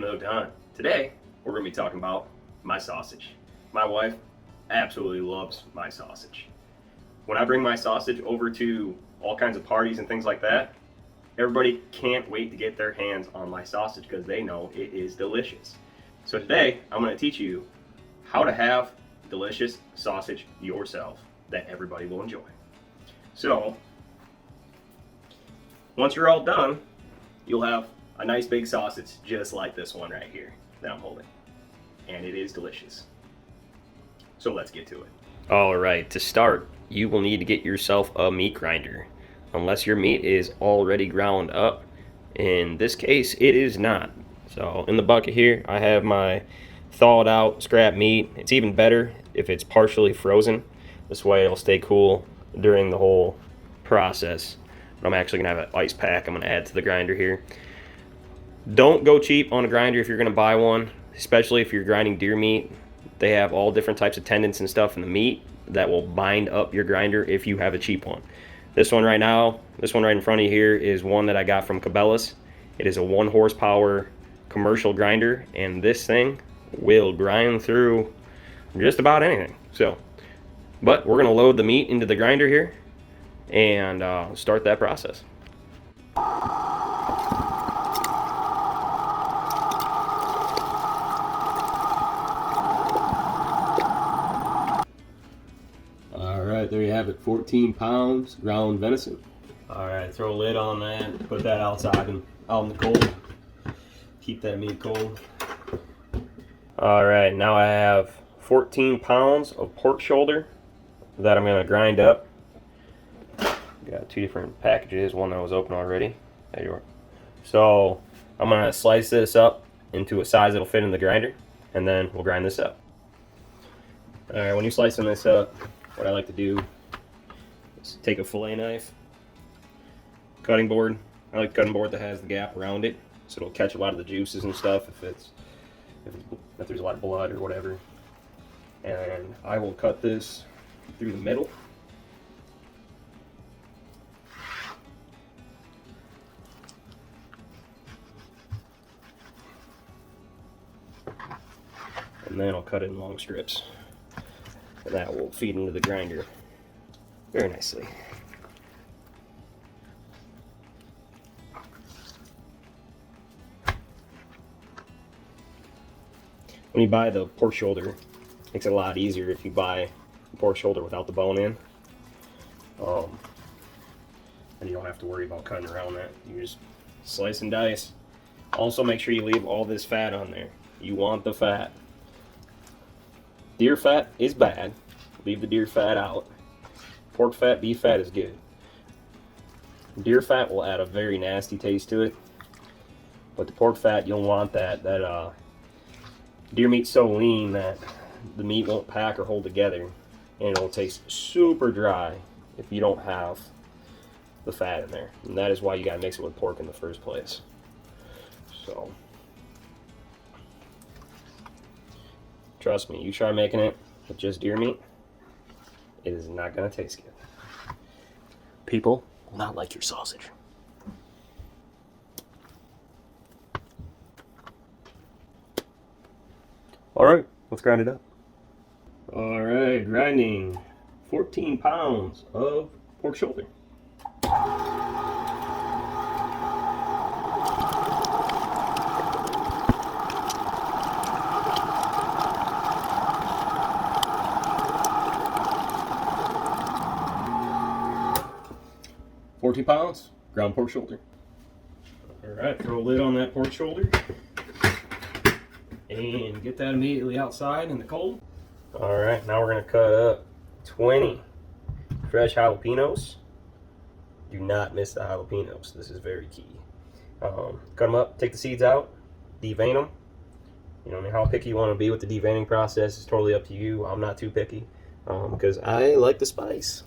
no done. Today, we're going to be talking about my sausage. My wife absolutely loves my sausage. When I bring my sausage over to all kinds of parties and things like that, everybody can't wait to get their hands on my sausage because they know it is delicious. So today, I'm going to teach you how to have delicious sausage yourself that everybody will enjoy. So, once you're all done, you'll have a nice big sausage just like this one right here that I'm holding. And it is delicious. So let's get to it. Alright, to start, you will need to get yourself a meat grinder. Unless your meat is already ground up. In this case, it is not. So in the bucket here, I have my thawed out scrap meat. It's even better if it's partially frozen. This way it'll stay cool during the whole process. But I'm actually going to have an ice pack I'm going to add to the grinder here. Don't go cheap on a grinder if you're going to buy one, especially if you're grinding deer meat. They have all different types of tendons and stuff in the meat that will bind up your grinder if you have a cheap one. This one right now, this one right in front of you here is one that I got from Cabela's. It is a 1 horsepower commercial grinder, and this thing will grind through just about anything. But we're going to load the meat into the grinder here and start that process. Alright, there you have it, 14 pounds ground venison. Alright, throw a lid on that, put that outside and out in the cold. Keep that meat cold. Alright, now I have 14 pounds of pork shoulder that I'm going to grind up. Got 2 different packages, one that was open already. There you are. So I'm going to slice this up into a size that'll fit in the grinder, and then we'll grind this up. Alright, when you're slicing this up, what I like to do is take a fillet knife, cutting board. I like a cutting board that has the gap around it, so it'll catch a lot of the juices and stuff if there's a lot of blood or whatever. And I will cut this through the middle. And then I'll cut it in long strips. And that will feed into the grinder very nicely. When you buy the pork shoulder, it makes it a lot easier if you buy the pork shoulder without the bone in. And you don't have to worry about cutting around that. You just slice and dice. Also make sure you leave all this fat on there. You want the fat. Deer fat is bad. Leave the deer fat out. Pork fat, beef fat is good. Deer fat will add a very nasty taste to it. But the pork fat, you'll want that. Deer meat's so lean that the meat won't pack or hold together, and it'll taste super dry if you don't have the fat in there. And that is why you gotta mix it with pork in the first place. So, trust me, you try making it with just deer meat, it is not gonna taste good. People will not like your sausage. Alright, let's grind it up. Alright, grinding 14 pounds of pork shoulder. £14 ground pork shoulder. Alright, throw a lid on that pork shoulder. And get that immediately outside in the cold. Alright, now we're going to cut up 20 fresh jalapenos. Do not miss the jalapenos. This is very key. Cut them up, take the seeds out, devein them. You know, I mean, how picky you want to be with the deveining process is totally up to you. I'm not too picky because I like the spice.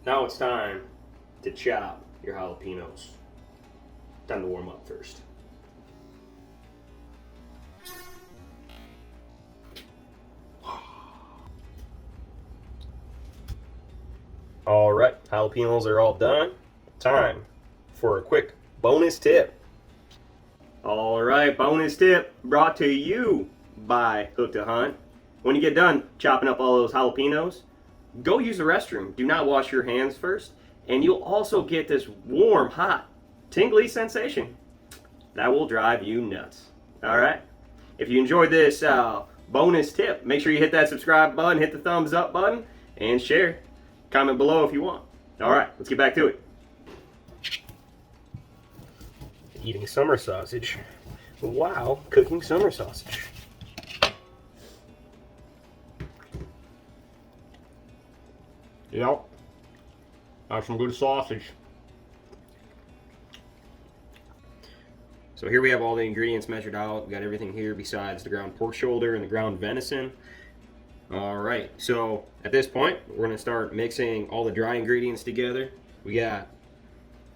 Now it's time to chop your jalapenos. Time to warm up first. All right, jalapenos are all done. Time for a quick bonus tip. All right, bonus tip brought to you by Hook to Hunt. When you get done chopping up all those jalapenos, go use the restroom. Do not wash your hands first, and you'll also get this warm, hot, tingly sensation that will drive you nuts. All right? If you enjoyed this bonus tip, make sure you hit that subscribe button, hit the thumbs up button, and share. Comment below if you want. All right, let's get back to it. Eating summer sausage while cooking summer sausage. Yep, that's some good sausage. So here we have all the ingredients measured out. We got everything here besides the ground pork shoulder and the ground venison. All right, so at this point, we're gonna start mixing all the dry ingredients together. We got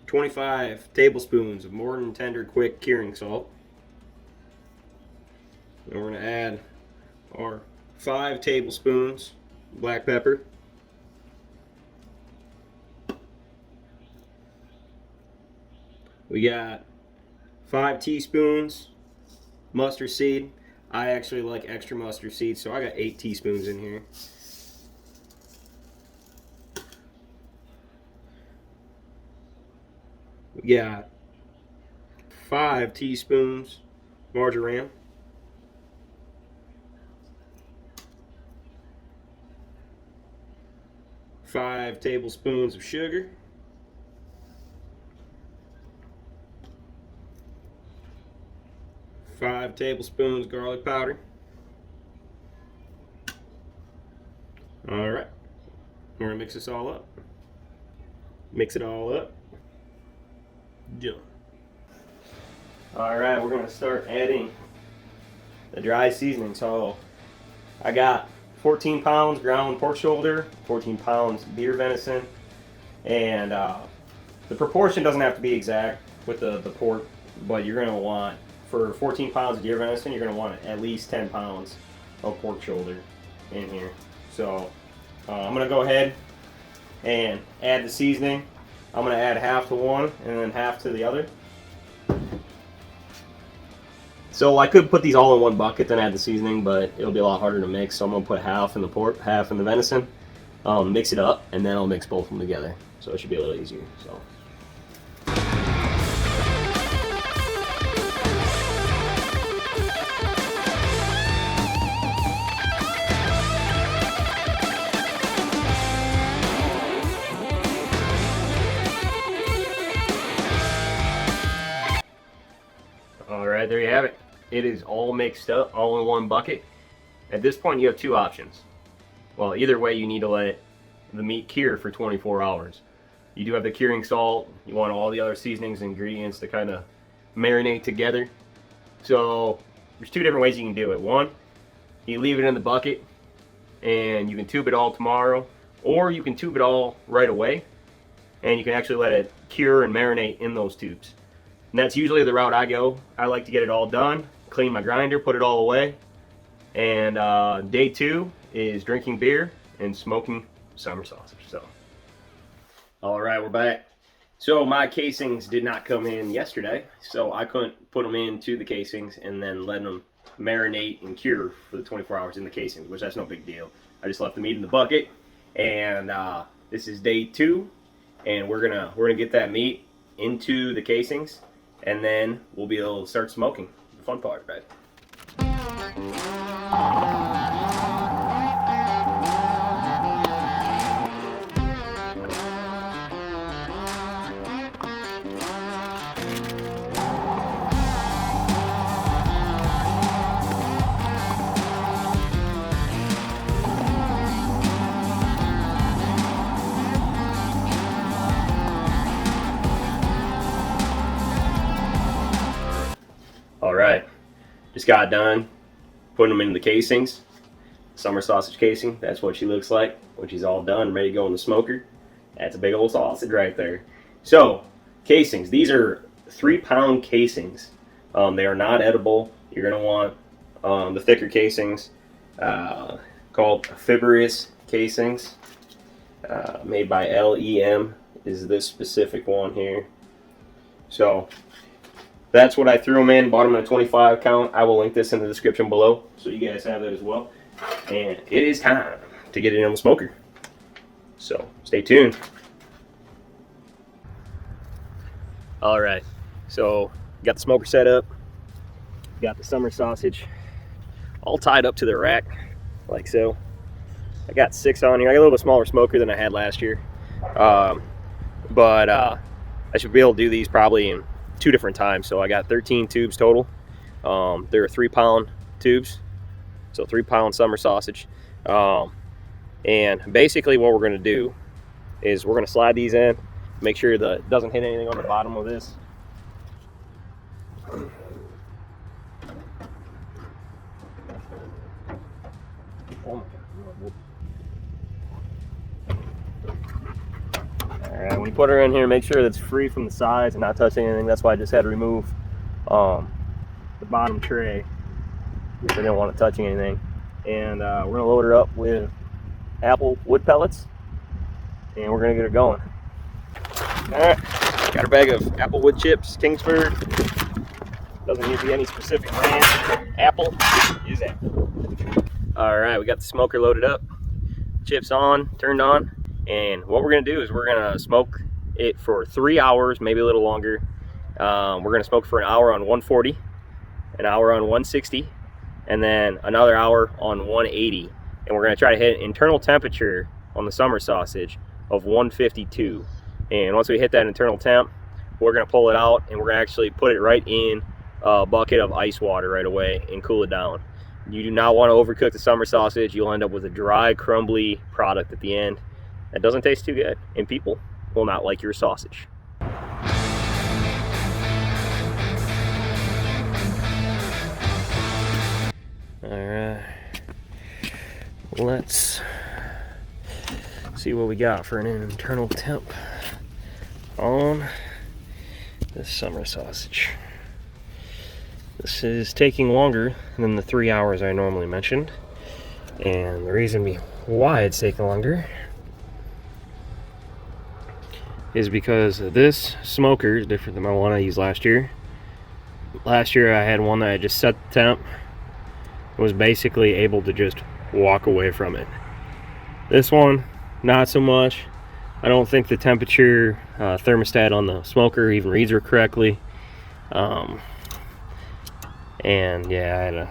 25 tablespoons of Morton Tender Quick Curing Salt. And we're gonna add our 5 tablespoons black pepper. We got 5 teaspoons mustard seed. I actually like extra mustard seed, so I got 8 teaspoons in here. We got 5 teaspoons margarine. Five tablespoons of sugar. 5 tablespoons garlic powder. All right, we're gonna mix this all up. Mix it all up. Done. All right, we're gonna start adding the dry seasoning. So I got 14 pounds ground pork shoulder, 14 pounds deer venison, and the proportion doesn't have to be exact with the pork, but you're gonna want, for 14 pounds of deer venison, you're gonna want at least 10 pounds of pork shoulder in here. So I'm gonna go ahead and add the seasoning. I'm gonna add half to one and then half to the other. So I could put these all in one bucket then add the seasoning, but it'll be a lot harder to mix. So I'm gonna put half in the pork, half in the venison, mix it up, and then I'll mix both of them together. So it should be a little easier. So. Alright, there you have it. It is all mixed up, all in one bucket. At this point you have 2 options. Well, either way you need to let the meat cure for 24 hours. You do have the curing salt, you want all the other seasonings and ingredients to kind of marinate together. So there's 2 different ways you can do it. One, you leave it in the bucket and you can tube it all tomorrow, or you can tube it all right away and you can actually let it cure and marinate in those tubes. And that's usually the route I go. I like to get it all done, clean my grinder, put it all away. And day 2 is drinking beer and smoking summer sausage. So, all right, we're back. So my casings did not come in yesterday, so I couldn't put them into the casings and then let them marinate and cure for the 24 hours in the casings, which that's no big deal. I just left the meat in the bucket, and this is day 2, and we're gonna get that meat into the casings. And then we'll be able to start smoking. The fun part, right? Alright, just got done putting them in the casings. Summer sausage casing, that's what she looks like when she's all done, ready to go in the smoker. That's a big old sausage right there. So, casings, these are 3-pound casings. They are not edible. You're going to want the thicker casings called fibrous casings. made by LEM is this specific one here. So that's what I threw them in. Bought them in a 25 count. I will link this in the description below so you guys have that as well. And it is time to get it in the smoker. So stay tuned. All right, so got the smoker set up. Got the summer sausage all tied up to the rack like so. I got 6 on here. I got a little bit smaller smoker than I had last year, but I should be able to do these probably in 2 different times. So I got 13 tubes total. They're 3-pound tubes, so 3-pound summer sausage. And basically what we're going to do is we're going to slide these in, make sure that it doesn't hit anything on the bottom of this. Alright, when you put her in here, make sure that it's free from the sides and not touching anything. That's why I just had to remove the bottom tray because I didn't want it touching anything. And we're going to load her up with apple wood pellets, and we're going to get her going. Alright, got our bag of apple wood chips, Kingsford. Doesn't need to be any specific brand. Apple is apple. Alright, we got the smoker loaded up. Chips on, turned on. And what we're going to do is we're going to smoke it for 3 hours, maybe a little longer. We're going to smoke for an hour on 140, an hour on 160, and then another hour on 180. And we're going to try to hit internal temperature on the summer sausage of 152. And once we hit that internal temp, we're going to pull it out and we're going to actually put it right in a bucket of ice water right away and cool it down. You do not want to overcook the summer sausage. You'll end up with a dry, crumbly product at the end. That doesn't taste too good, and people will not like your sausage. Alright, let's see what we got for an internal temp on this summer sausage. This is taking longer than the 3 hours I normally mentioned, and the reason why it's taking longer is because this smoker is different than the one I used last year. Last year I had one that I just set the temp, was basically able to just walk away from it. This one, not so much. I don't think the temperature thermostat on the smoker even reads her correctly. And yeah, I had to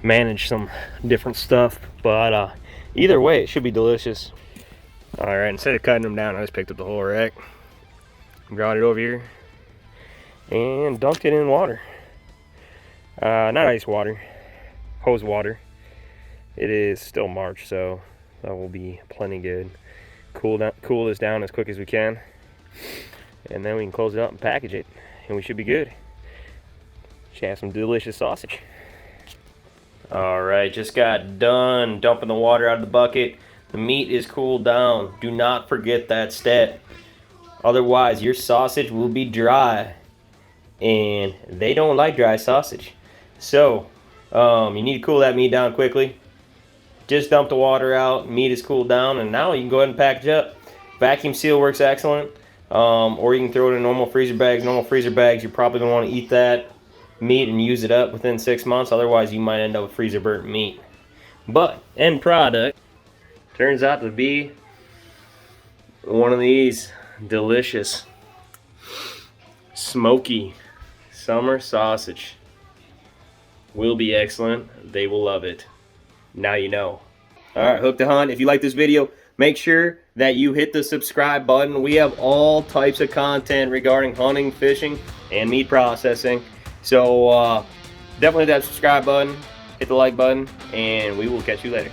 manage some different stuff, but either way it should be delicious. Alright, instead of cutting them down, I just picked up the whole rack, brought it over here, and dunked it in water. Not ice water, hose water. It is still March, so that will be plenty good. Cool this down as quick as we can, and then we can close it up and package it, and we should be good. Should have some delicious sausage. Alright, just got done dumping the water out of the bucket. The meat is cooled down. Do not forget that step. Otherwise, your sausage will be dry. And they don't like dry sausage. So, you need to cool that meat down quickly. Just dump the water out. Meat is cooled down. And now you can go ahead and package up. Vacuum seal works excellent. Or you can throw it in normal freezer bags. Normal freezer bags, you're probably going to want to eat that meat and use it up within 6 months. Otherwise, you might end up with freezer burnt meat. But, end product turns out to be one of these delicious smoky summer sausage. Will be excellent. They will love it. Now you know. Alright, Hook to Hunt. If you like this video, make sure that you hit the subscribe button. We have all types of content regarding hunting, fishing, and meat processing. So definitely hit that subscribe button, hit the like button, and we will catch you later.